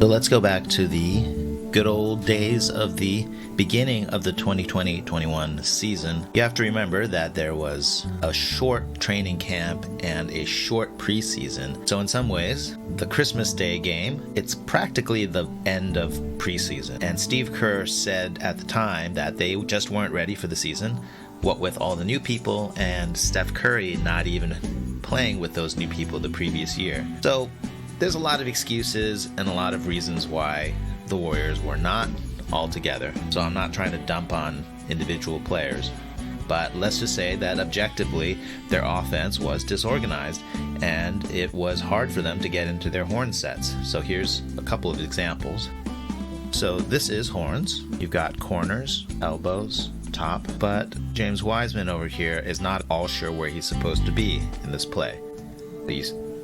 So let's go back to the good old days of the beginning of the 2020-21 season. You have to remember that there was a short training camp and a short preseason. So in some ways, the Christmas Day game, it's practically the end of preseason. And Steve Kerr said at the time that they just weren't ready for the season, what with all the new people and Steph Curry not even playing with those new people the previous year. So there's a lot of excuses and a lot of reasons why the Warriors were not all together. So I'm not trying to dump on individual players, but let's just say that objectively their offense was disorganized and it was hard for them to get into their horn sets. So here's a couple of examples. So this is horns. You've got corners, elbows, top, but James Wiseman over here is not all sure where he's supposed to be in this play.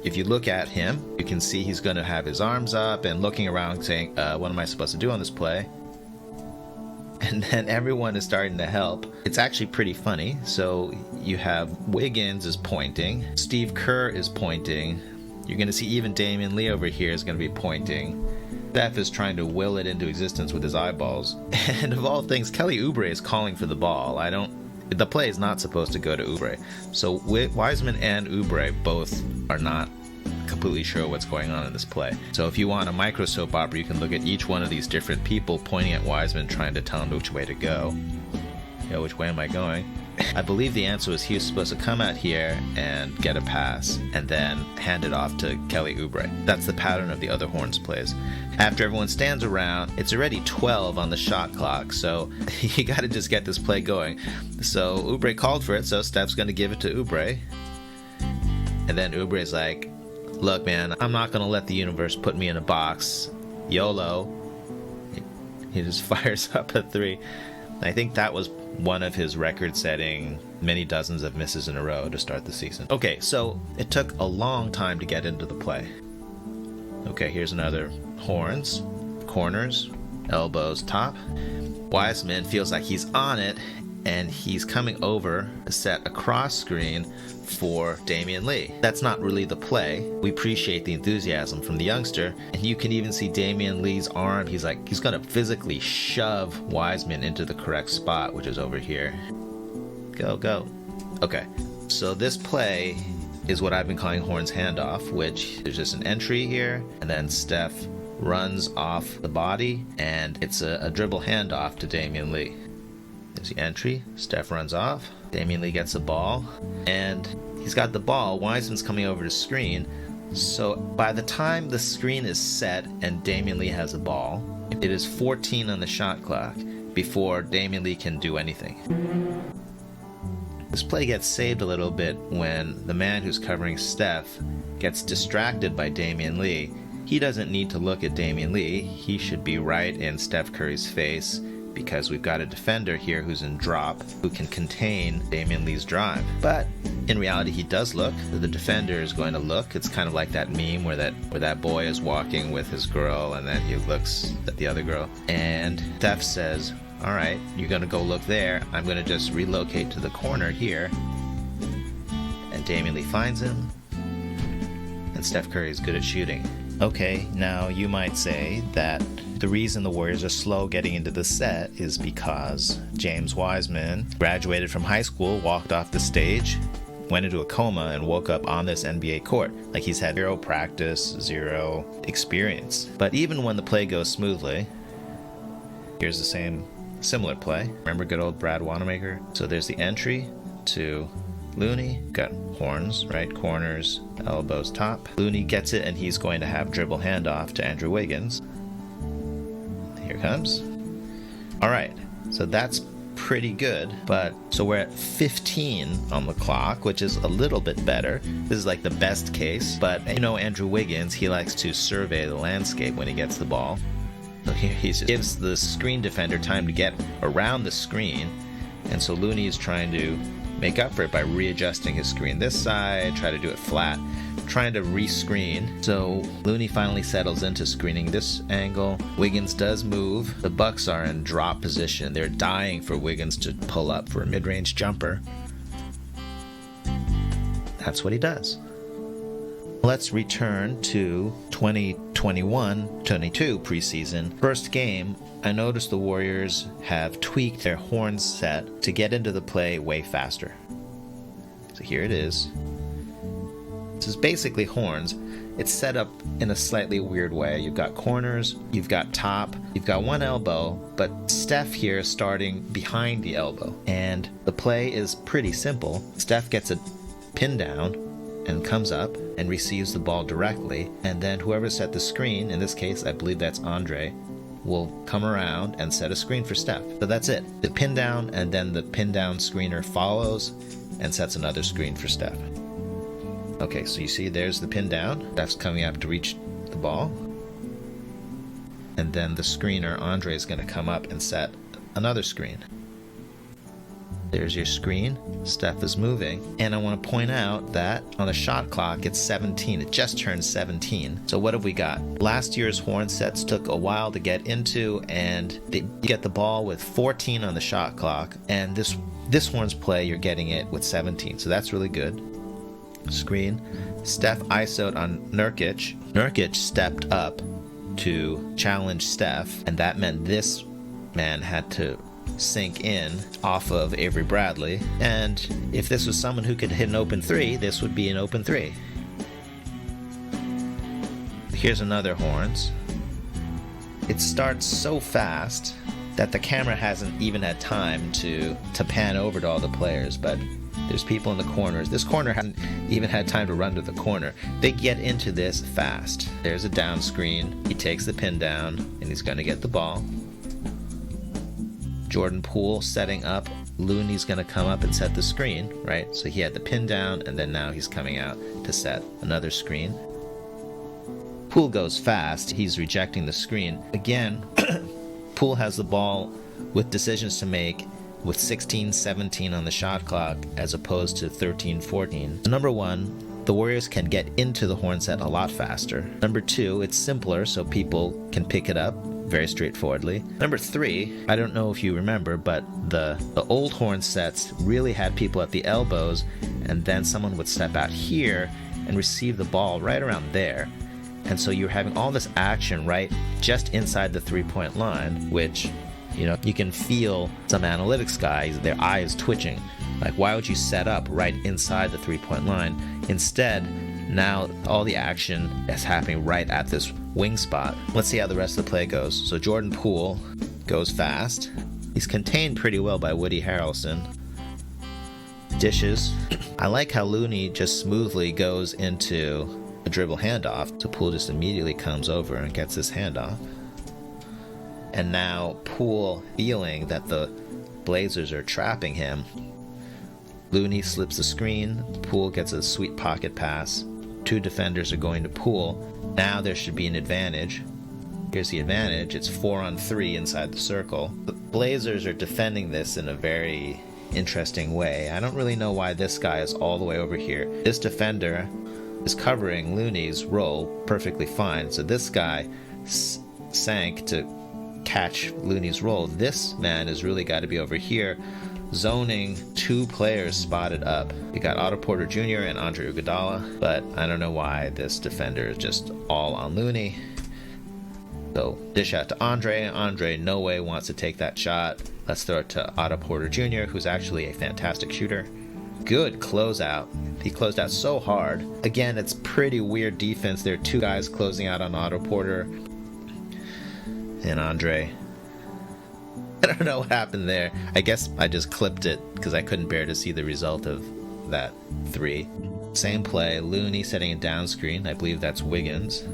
If you look at him, you can see he's going to have his arms up and looking around saying, what am I supposed to do on this play? And then everyone is starting to help. It's actually pretty funny. So you have Wiggins is pointing, Steve Kerr is pointing. You're going to see even Damian Lee over here is going to be pointing. Steph is trying to will it into existence with his eyeballs. And of all things, Kelly Oubre is calling for the ball. The play is not supposed to go to Oubre. So Wiseman and Oubre both are not completely sure what's going on in this play. So if you want a micro soap opera, you can look at each one of these different people pointing at Wiseman, trying to tell him which way to go. Which way am I going? I believe the answer was he was supposed to come out here and get a pass and then hand it off to Kelly Oubre. That's the pattern of the other horns plays. After everyone stands around, it's already 12 on the shot clock, so you got to just get this play going. So Oubre called for it, so Steph's going to give it to Oubre. And then Oubre's like, look, man, I'm not going to let the universe put me in a box. YOLO. He just fires up a three. I think that was one of his record-setting many dozens of misses in a row to start the season. Okay, so it took a long time to get into the play. Okay, here's another horns, corners, elbows, top. Wiseman feels like he's on it, and he's coming over to set a cross screen for Damian Lee. That's not really the play. We appreciate the enthusiasm from the youngster, and you can even see Damian Lee's arm. He's gonna physically shove Wiseman into the correct spot, which is over here. Go. Okay, so this play is what I've been calling Horn's handoff, which there's just an entry here, and then Steph runs off the body, and it's a dribble handoff to Damian Lee. There's the entry, Steph runs off, Damian Lee gets the ball, and he's got the ball. Wiseman's coming over to screen, so by the time the screen is set and Damian Lee has the ball, it is 14 on the shot clock before Damian Lee can do anything. This play gets saved a little bit when the man who's covering Steph gets distracted by Damian Lee. He doesn't need to look at Damian Lee. He should be right in Steph Curry's face, because we've got a defender here who's in drop who can contain Damian Lee's drive. But in reality, he does look. The defender is going to look. It's kind of like that meme where that boy is walking with his girl and then he looks at the other girl. And Steph says, all right, you're going to go look there. I'm going to just relocate to the corner here. And Damian Lee finds him. And Steph Curry is good at shooting. Okay, now you might say that the reason the Warriors are slow getting into the set is because James Wiseman graduated from high school, walked off the stage, went into a coma, and woke up on this NBA court. Like he's had zero practice, zero experience. But even when the play goes smoothly, here's the similar play. Remember good old Brad Wanamaker? So there's the entry to Looney, got horns, right? Corners, elbows, top. Looney gets it, and he's going to have dribble handoff to Andrew Wiggins. Here comes. All right, so that's pretty good, but so we're at 15 on the clock, which is a little bit better. This is like the best case, but Andrew Wiggins, he likes to survey the landscape when he gets the ball. So here he just gives the screen defender time to get around the screen, and so Looney is trying to make up for it by readjusting his screen this side, try to do it flat, trying to re-screen. So Looney finally settles into screening this angle. Wiggins does move. The Bucks are in drop position. They're dying for Wiggins to pull up for a mid-range jumper. That's what he does. Let's return to 2021-22 preseason. First game, I noticed the Warriors have tweaked their horn set to get into the play way faster. So here it is. This is basically horns. It's set up in a slightly weird way. You've got corners, you've got top, you've got one elbow, but Steph here is starting behind the elbow. And the play is pretty simple. Steph gets a pin down and comes up and receives the ball directly. And then whoever set the screen, in this case, I believe that's Oubre, will come around and set a screen for Steph. So that's it. The pin down, and then the pin down screener follows and sets another screen for Steph. Okay, so you see there's the pin down. Steph's coming up to reach the ball. And then the screener, Oubre, is going to come up and set another screen. There's your screen. Steph is moving. And I want to point out that on the shot clock, it's 17. It just turned 17. So what have we got? Last year's horn sets took a while to get into, and they get the ball with 14 on the shot clock. And this horns play, you're getting it with 17. So that's really good. Screen. Steph ISO'd on Nurkic. Nurkic stepped up to challenge Steph, and that meant this man had to sink in off of Avery Bradley. And if this was someone who could hit an open three, this would be an open three. Here's another horns. It starts so fast that the camera hasn't even had time to pan over to all the players, but there's people in the corners. This corner hasn't even had time to run to the corner. They get into this fast. There's a down screen. He takes the pin down, and he's going to get the ball. Jordan Poole setting up. Looney's going to come up and set the screen, right? So he had the pin down, and then now he's coming out to set another screen. Poole goes fast. He's rejecting the screen. Again, Poole has the ball with decisions to make, with 16-17 on the shot clock as opposed to 13-14. So number one, the Warriors can get into the horn set a lot faster. Number two, it's simpler so people can pick it up very straightforwardly. Number three, I don't know if you remember, but the old horn sets really had people at the elbows, and then someone would step out here and receive the ball right around there. And so you're having all this action right just inside the three-point line, which, you know, you can feel some analytics guys, their eyes twitching. Like, why would you set up right inside the three-point line? Instead, now all the action is happening right at this wing spot. Let's see how the rest of the play goes. So Jordan Poole goes fast. He's contained pretty well by Woody Harrelson. Dishes. I like how Looney just smoothly goes into a dribble handoff. So Poole just immediately comes over and gets this handoff. And now Poole, feeling that the Blazers are trapping him, Looney slips the screen. Poole gets a sweet pocket pass. Two defenders are going to Poole. Now there should be an advantage. Here's the advantage. It's 4-on-3 inside the circle. The Blazers are defending this in a very interesting way. I don't really know why this guy is all the way over here. This defender is covering Looney's roll perfectly fine. So this guy sank to catch Looney's roll. This man has really got to be over here, zoning two players spotted up. You got Otto Porter Jr. and Andre Iguodala, but I don't know why this defender is just all on Looney. So dish out to Andre. Andre no way wants to take that shot. Let's throw it to Otto Porter Jr., who's actually a fantastic shooter. Good closeout. He closed out so hard. Again, it's pretty weird defense. There are two guys closing out on Otto Porter and Andre. I don't know what happened there. I guess I just clipped it because I couldn't bear to see the result of that three. Same play, Looney setting a down screen. I believe that's Wiggins.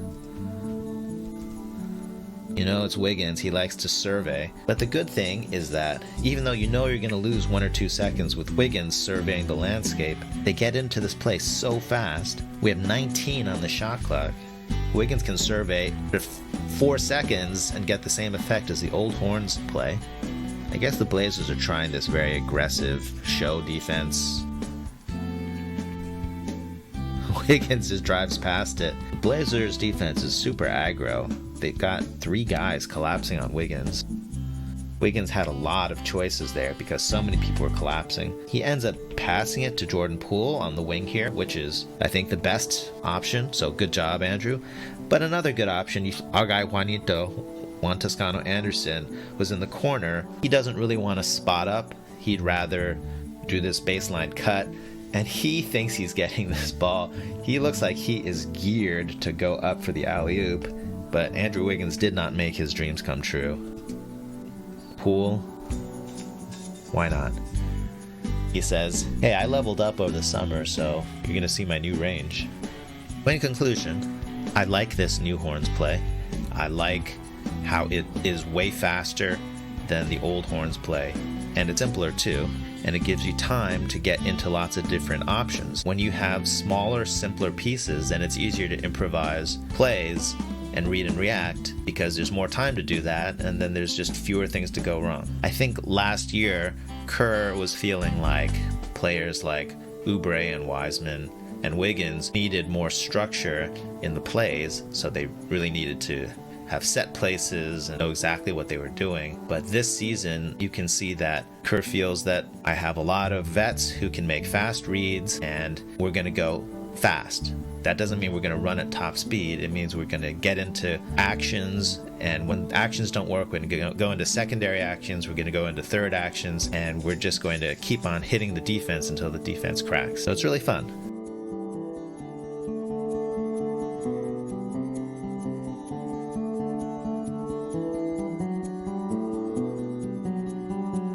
You know, it's Wiggins. He likes to survey. But the good thing is that even though you know you're going to lose 1 or 2 seconds with Wiggins surveying the landscape, they get into this play so fast. We have 19 on the shot clock. Wiggins can survey for 4 seconds and get the same effect as the old horns play. I guess the Blazers are trying this very aggressive show defense. Wiggins just drives past it. The Blazers defense is super aggro. They've got 3 guys collapsing on Wiggins. Wiggins had a lot of choices there because so many people were collapsing. He ends up passing it to Jordan Poole on the wing here, which is, I think, the best option. So good job, Andrew. But another good option, our guy Juan Toscano Anderson, was in the corner. He doesn't really want to spot up. He'd rather do this baseline cut, and he thinks he's getting this ball. He looks like he is geared to go up for the alley-oop, but Andrew Wiggins did not make his dreams come true. Poole, why not? He says, hey, I leveled up over the summer, so you're going to see my new range. But in conclusion, I like this new horns play. I like how it is way faster than the old horns play, and it's simpler too, and it gives you time to get into lots of different options. When you have smaller, simpler pieces, then it's easier to improvise plays and read and react because there's more time to do that, and then there's just fewer things to go wrong. I think last year Kerr was feeling like players like Oubre and Wiseman and Wiggins needed more structure in the plays, so they really needed to have set places and know exactly what they were doing. But this season, you can see that Kerr feels that I have a lot of vets who can make fast reads, and we're going to go fast. That doesn't mean we're going to run at top speed. It means we're going to get into actions, and when actions don't work, we're going to go into secondary actions, we're going to go into third actions, and we're just going to keep on hitting the defense until the defense cracks. So it's really fun.